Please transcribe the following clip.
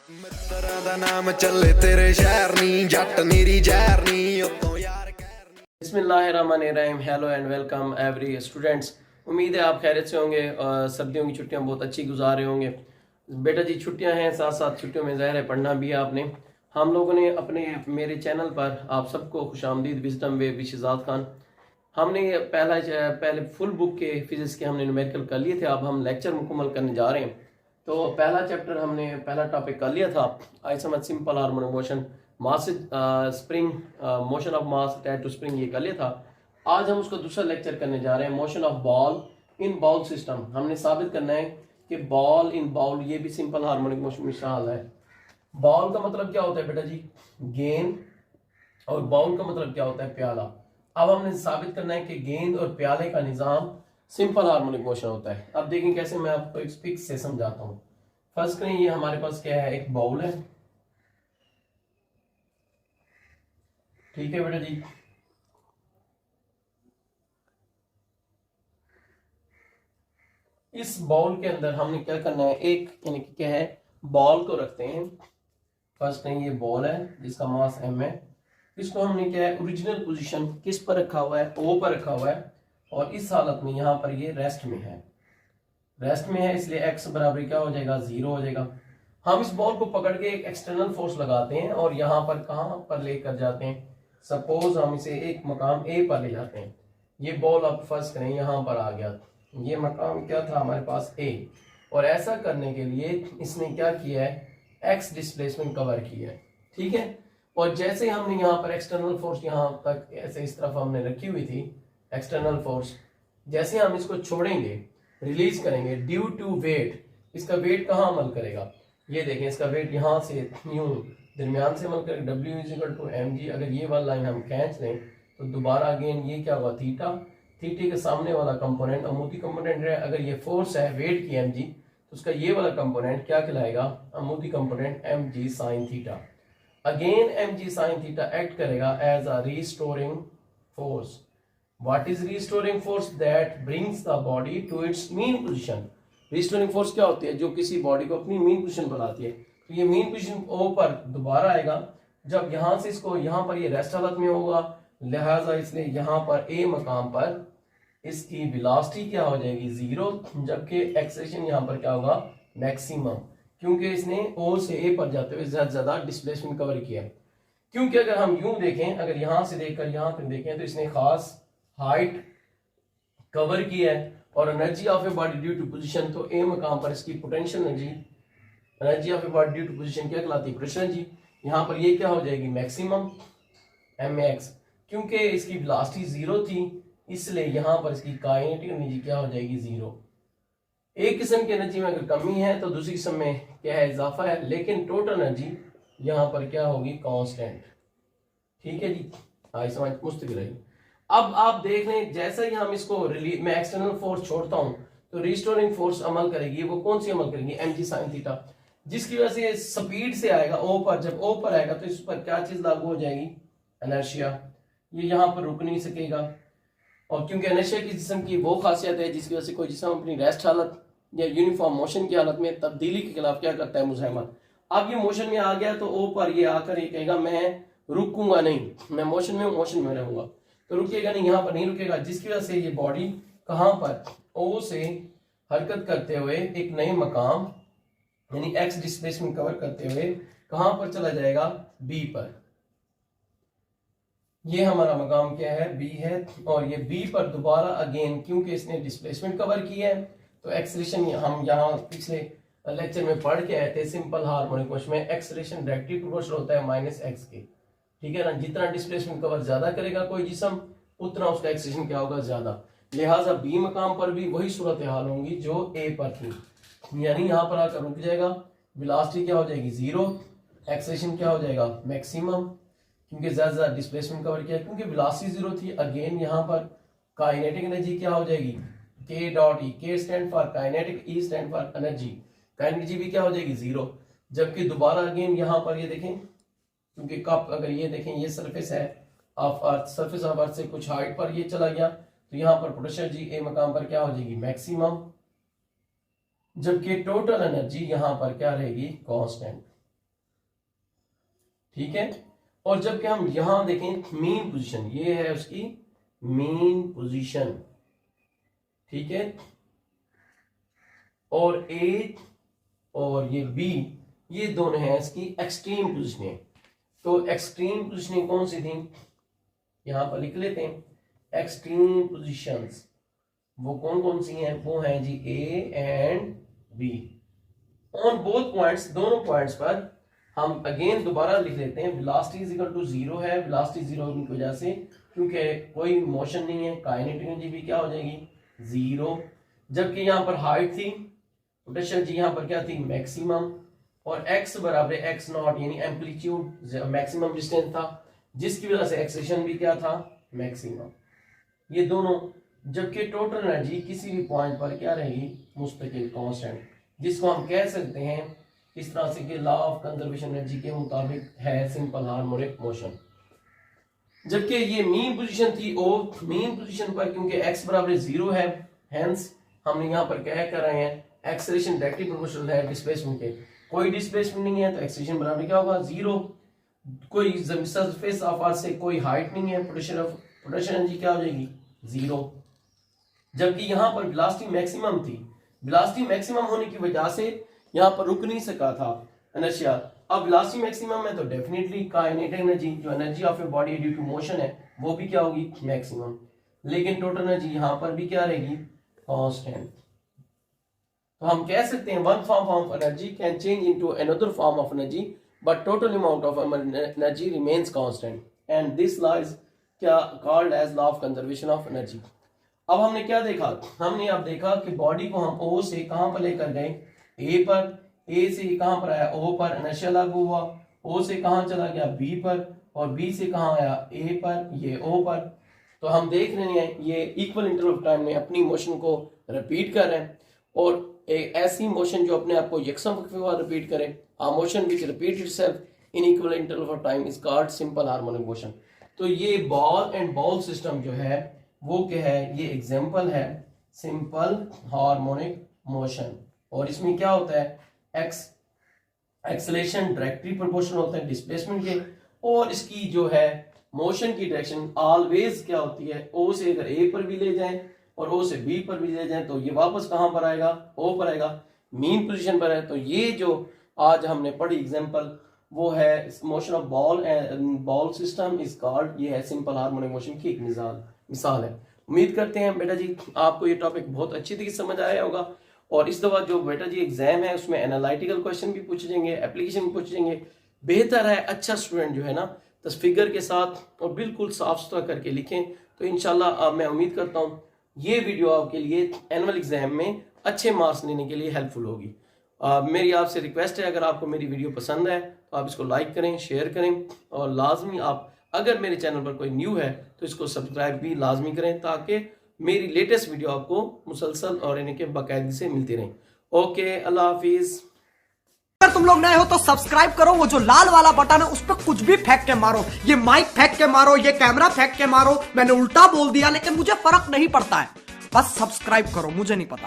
ਮਿੱਤਰਾਂ ਦਾ ਨਾਮ ਚੱਲੇ ਤੇਰੇ ਸ਼ਹਿਰ ਨੀ ਜੱਟ ਨੀਰੀ ਜ਼ਹਿਰ ਨੀ ਉਤੋਂ ਯਾਰ ਕਹਿਰ ਨੀ। बिस्मिल्लाहिर्रहमानिर्रहीम। Hello and welcome every students. उम्मीद है आप खैरियत से होंगे और सर्दियों की छुट्टियां बहुत अच्छी गुजार रहे होंगे। बेटा जी छुट्टियां हैं, साथ साथ छुट्टियों में ज़ाहिर है पढ़ना भी है आपने। हम लोगों ने अपने मेरे चैनल पर आप सबको खुशामदीद विजडम वे विशिजात खान। हमने पहले फुल बुक के फिजिक्स के हमने न्यूमेरिकल कर लिए थे। अब हम लेक्चर मुकम्मल करने जा रहे हैं। तो पहला चैप्टर हमने पहला टॉपिक कर लिया था, आई समझ simple harmonic motion, mass spring, motion of mass attach to spring, ये कर लिया था। आज हम उसका दूसरा लेक्चर करने जा रहे हैं, motion of ball in bowl system. हमने साबित करना है कि बॉल इन बाउल ये भी सिंपल हार्मोनिक मोशन में शामिल है। बॉल का मतलब क्या होता है बेटा जी? गेंद। और बाउल का मतलब क्या होता है? प्याला। अब हमने साबित करना है कि गेंद और प्याले का निजाम सिंपल हार्मोनिक मोशन होता है। अब देखें कैसे, मैं आपको एक पिक से समझाता हूं। फर्स्ट करें, ये हमारे पास क्या है? एक बाउल है, ठीक है बेटा जी। इस बाउल के अंदर हमने क्या करना है? एक यानी कि क्या है, बॉल को रखते हैं। फर्स्ट करें, ये बॉल है जिसका मास m है। इसको हमने क्या है, ओरिजिनल पोजीशन किस पर रखा हुआ है? O पर रखा हुआ है। और इस हालत में यहाँ पर ये रेस्ट में है, रेस्ट में है, इसलिए x बराबर क्या हो जाएगा? 0 हो जाएगा। हम इस बॉल को पकड़ के एक एक्सटर्नल फोर्स लगाते हैं और यहाँ पर कहाँ पर लेकर जाते हैं? सपोज हम इसे एक मकाम A पर ले जाते हैं। ये बॉल आप फर्स्ट करें यहाँ पर आ गया, ये मकाम क्या था हमारे पास? A। और ऐसा करने के लिए इसने क्या किया है? x डिस्प्लेसमेंट कवर किया है, ठीक है। और जैसे हमने यहाँ पर एक्सटर्नल फोर्स यहाँ तक ऐसे इस तरफ हमने रखी हुई थी एक्सटर्नल फोर्स, जैसे हम इसको छोड़ेंगे, रिलीज करेंगे ड्यू टू वेट, इसका वेट कहाँ अमल करेगा? ये देखें, इसका वेट यहाँ से यूं दरमियान से अमल करेगा, W = mg। अगर ये वाला लाइन हम खींच लें तो दोबारा अगेन ये क्या होगा? थीटा। थीटे के सामने वाला कंपोनेंट अमूदी कंपोनेंट है। अगर ये फोर्स है वेट की mg, तो उसका ये वाला कंपोनेंट क्या कहलाएगा? अमूदी component mg sin theta. Again mg sin theta act करेगा as a restoring force. What is restoring force? That brings the body to its mean position. Restoring force क्या होती है? जो किसी बॉडी को अपनी मीन पोजीशन पर लाती है। तो ये मीन पोजीशन O पर दोबारा आएगा जब यहाँ से इसको यहाँ पर ये रेस्ट हालत में होगा, लिहाजा इसलिए यहाँ पर A मकाम पर इसकी वेलोसिटी क्या हो जाएगी? 0, जबकि एक्सेलरेशन यहाँ पर क्या होगा? मैक्सिमम, क्योंकि इसने O से A पर जाते हुए ज्यादा डिस्प्लेसमेंट कवर किया है। क्योंकि अगर हम यूं देखें, अगर यहाँ से देखकर यहाँ पर देखें तो इसने खास हाइट कवर की है। और energy of a body due to position, तो ए मकाम पर इसकी potential energy of a body due to position क्या कहलाती है? Potential energy. यहाँ पर ये क्या हो जाएगी? Maximum mx। क्योंकि इसकी वेलोसिटी 0 थी, इसलिए यहाँ पर इसकी काइनेटिक एनर्जी क्या हो जाएगी? 0। एक किस्म की एनर्जी में अगर कमी है तो दूसरी किस्म में क्या है? इजाफा है। लेकिन टोटल एनर्जी यहाँ पर क्या होगी? कांस्टेंट, ठीक है जी। आई समझ मुस्तकिल रही। अब आप देख लें, जैसा ही हम इसको मैं एक्सटर्नल फोर्स छोड़ता हूं तो रिस्टोरिंग फोर्स अमल करेगी। वो कौन सी अमल करेगी? mg sin थीटा, जिसकी वजह से स्पीड से आएगा O पर। जब O पर आएगा तो इस पर क्या चीज लागू हो जाएगी? इनर्शिया। ये यहाँ पर रुक नहीं सकेगा। और क्योंकि इनर्शिया की जिस्म की वो खासियत है जिसकी वजह से कोई जिस्म अपनी रेस्ट हालत या यूनिफॉर्म मोशन की हालत में तब्दीली के खिलाफ क्या करता है? मुज़ाहमत। अब ये मोशन में आ गया तो O पर ये आकर ये कहेगा मैं रुकूंगा नहीं, मैं मोशन में हूं, मोशन में रहूंगा। तो रुकेगा नहीं, यहाँ पर नहीं रुकेगा, जिसकी वजह से ये बॉडी कहाँ पर? O से हरकत करते हुए एक नए मकाम यानी x डिस्प्लेसमेंट कवर करते हुए कहाँ पर चला जाएगा? B पर। ये हमारा मकाम क्या है? B है। और ये B पर दोबारा अगेन, क्योंकि इसने डिस्प्लेसमेंट कवर किया है, तो एक्सेलरेशन हम यहाँ पिछले लेक्चर में पढ़ के आए थे, सिंपल हार्मोनिक मोशन में एक्सेलरेशन डायरेक्टली प्रोपोर्शनल होता है -x के, ठीक है ना। जितना डिस्प्लेसमेंट कवर ज्यादा करेगा कोई जिस्म, उतना उसका एक्सेलरेशन क्या होगा? ज्यादा। लिहाजा बी मकाम पर भी वही सूरत हाल होंगी जो ए पर थी, यानी यहाँ पर आकर रुक जाएगा, वेलोसिटी क्या हो जाएगी? 0, एक्सेलरेशन क्या हो जाएगा? मैक्सिमम, क्योंकि ज्यादा डिस्प्लेसमेंट कवर किया, क्योंकि वेलोसिटी 0 थी। अगेन यहाँ पर काइनेटिक एनर्जी क्या हो जाएगी? k dot E, k stand for kinetic, E stand for energy. Kinetic energy भी क्या हो जाएगी? 0। जबकि दोबारा अगेन यहाँ पर ये देखें, क्योंकि कप अगर ये देखें ये सरफेस है of earth, surface of earth से कुछ हाइट पर ये चला गया, तो यहाँ पर पोटेंशियल एनर्जी ए मकाम पर क्या हो जाएगी? मैक्सिमम, जबकि टोटल एनर्जी यहाँ पर क्या रहेगी? कांस्टेंट। ठीक है। और जबकि हम यहां देखें मीन पोजीशन, ये है उसकी मीन पोजीशन, ठीक है। और ए और ये बी, ये दोनों हैं इसकी एक्सट्रीम पोजीशनिंग। तो एक्सट्रीम पोजीशनिंग कौन सी थी, यहां पर लिख लेते हैं। एक्सट्रीम पोजीशंस वो कौन कौन सी हैं, वो हैं जी A and B. On both points, दोनों पॉइंट्स पर हम अगेन दोबारा लिख लेते हैं। वेलोसिटी इज इक्वल टू 0 है, वेलोसिटी 0 होने की वजह से क्योंकि कोई मोशन नहीं है, काइनेटिक एनर्जी भी क्या हो जाएगी 0। जबकि यहाँ पर हाइट थी, पोटेंशियल जी यहाँ पर क्या थी मैक्सिमम, और x बराबर x नॉट यानी एम्पलीट्यूड मैक्सिमम डिस्टेंस था, जिसकी वजह से एक्सेलेरेशन भी क्या था मैक्सिमम, ये दोनों। जबकि टोटल एनर्जी किसी भी पॉइंट पर क्या रहेगी मुस्तकिल कांस्टेंट, जिसको हम कह सकते हैं इस तरह से कि लॉ ऑफ कंजर्वेशन एनर्जी के मुताबिक है सिंपल हार्मोनिक मोशन। जबकि ये मीन पोजीशन थी, ओ मीन पोजीशन पर क्योंकि x बराबर 0 है, हेंस हमने यहाँ पर क्या कर रहे हैं एक्सेलरेशन डायरेक्टली प्रोपोर्शनल है डिस्प्लेसमेंट के। कोई डिस्प्लेसमेंट नहीं है तो एक्सेलरेशन बराबर क्या होगा 0। कोई सरफेस ऑफ अर्थ से कोई हाइट नहीं है, पोटेंशियल एनर्जी क्या हो जाएगी 0। जबकि यहाँ पर वेलोसिटी मैक्सिमम थी, वेलोसिटी मैक्सिमम होने की वजह से यहाँ पर रुक नहीं सका था इनर्शिया। अब वेलोसिटी मैक्सिमम है तो डेफिनेटली काइनेटिक एनर्जी जो energy of a body due to motion है वो भी क्या होगी मैक्सिमम। लेकिन टोटल एनर्जी यहाँ पर भी क्या रहेगी कांस्टेंट। तो हम कह सकते हैं one form of energy can change into another form of energy but total amount of energy remains constant and this law is क्या called as law of conservation of energy. अब हमने क्या देखा, हमने अब देखा कि बॉडी को हम ओ से कहां पर लेकर गए ए पर, ए से कहां पर आया ओ पर, इनर्शिया लागू हुआ, ओ से कहां चला गया बी पर, और बी से कहां आया ए पर, ये ओ पर। तो हम देख रहे हैं ये इक्वल इंटरवल ऑफ टाइम में अपनी मोशन को रिपीट कर रहे हैं, और एक ऐसी मोशन जो अपने आप को यकसम वक्फे बाद रिपीट करे, a motion which repeats itself in equal interval of time is called simple harmonic motion। तो ये बॉल एंड बॉल सिस्टम जो है वो क्या है, ये एग्जांपल है सिंपल हार्मोनिक मोशन। और इसमें क्या होता है एक्सेलरेशन डायरेक्टली प्रोपोर्शनल होता है डिस्प्लेसमेंट के, और इसकी जो है मोशन की डायरेक्शन ऑलवेज क्या होती है ओ से अगर ए पर भी ले जाएं और ओ से बी पर भी ले जाएं तो ये वापस कहां पर आएगा ओ पर आएगा, मीन पोजीशन पर है। तो ये जो आज हमने पढ़ी एग्जांपल वो है motion of ball and ball system is called, ये है सिंपल हार्मोनिक मोशन की एक मिसाल है। उम्मीद करते हैं बेटा जी आपको ये टॉपिक बहुत अच्छी तरीके से समझ आया होगा, और इस दफा जो बेटा जी एग्जाम है उसमें एनालिटिकल क्वेश्चन भी पूछे जाएंगे, एप्लीकेशन भी पूछे जाएंगे। बेहतर है अच्छा स्टूडेंट जो है ना तो फिगर के साथ और बिल्कुल साफ सुथरा करके लिखें, तो इंशाल्लाह मैं उम्मीद करता हूँ ये वीडियो आपके लिए एनुअल एग्जाम में अच्छे मार्क्स लेने के लिए हेल्पफुल होगी। मेरी आपसे रिक्वेस्ट है अगर आपको मेरी वीडियो पसंद है तो आप इसको लाइक करें, शेयर करें, और लाजमी आप अगर मेरे चैनल पर कोई न्यू है तो इसको सब्सक्राइब भी लाजमी करें ताकि मेरी लेटेस्ट वीडियो आपको मुसलसल और इनके बाकायदगी से मिलती रहें। ओके, अल्लाह हाफिज। अगर तुम लोग नए हो तो सब्सक्राइब करो, वो जो लाल वाला बटन है उस पर कुछ भी फेंक के मारो, ये माइक फेंक के मारो, ये कैमरा फेंक के मारो, मैंने उल्टा बोल दिया लेकिन मुझे फर्क नहीं पड़ता है, बस सब्सक्राइब करो, मुझे नहीं पता।